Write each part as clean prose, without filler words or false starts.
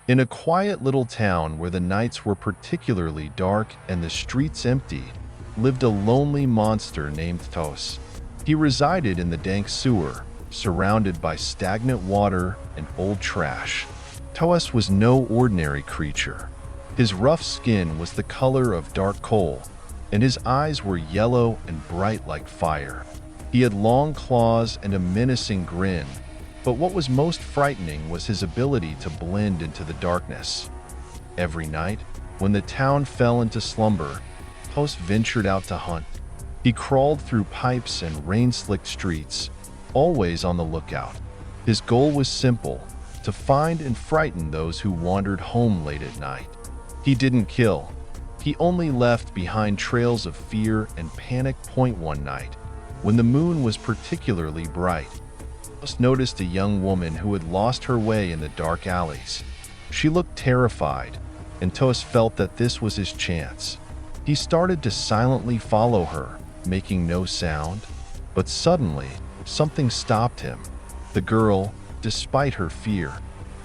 In a quiet little town where the nights were particularly dark and the streets empty, lived a lonely monster named Tos. He resided in the dank sewer, surrounded by stagnant water and old trash. Tos was no ordinary creature. His rough skin was the color of dark coal, and his eyes were yellow and bright like fire. He had long claws and a menacing grin, but what was most frightening was his ability to blend into the darkness. Every night, when the town fell into slumber, Tos ventured out to hunt. He crawled through pipes and rain-slicked streets, always on the lookout. His goal was simple: to find and frighten those who wandered home late at night. He didn't kill. He only left behind trails of fear and panic. One night, when the moon was particularly bright, Tos noticed a young woman who had lost her way in the dark alleys. She looked terrified, and Tos felt that this was his chance. He started to silently follow her, making no sound, but suddenly, something stopped him. The girl, despite her fear,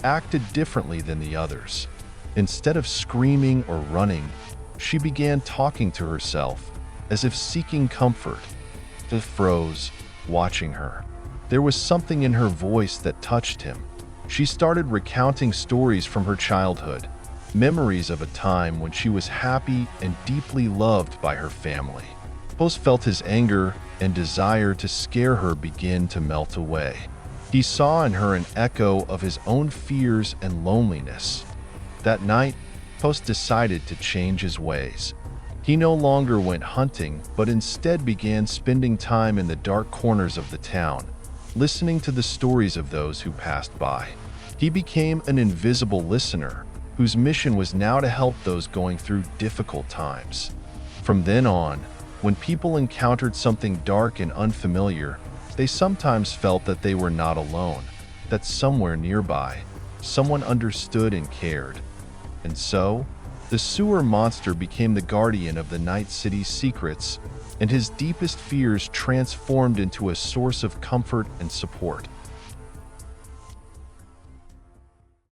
acted differently than the others. Instead of screaming or running, she began talking to herself, as if seeking comfort. Tos froze, watching her. There was something in her voice that touched him. She started recounting stories from her childhood, memories of a time when she was happy and deeply loved by her family. Tos felt his anger and desire to scare her begin to melt away. He saw in her an echo of his own fears and loneliness. That night, Tos decided to change his ways. He no longer went hunting, but instead began spending time in the dark corners of the town, listening to the stories of those who passed by. He became an invisible listener, whose mission was now to help those going through difficult times. From then on, when people encountered something dark and unfamiliar, they sometimes felt that they were not alone, that somewhere nearby, someone understood and cared. And so, the sewer monster became the guardian of the Night City's secrets, and his deepest fears transformed into a source of comfort and support.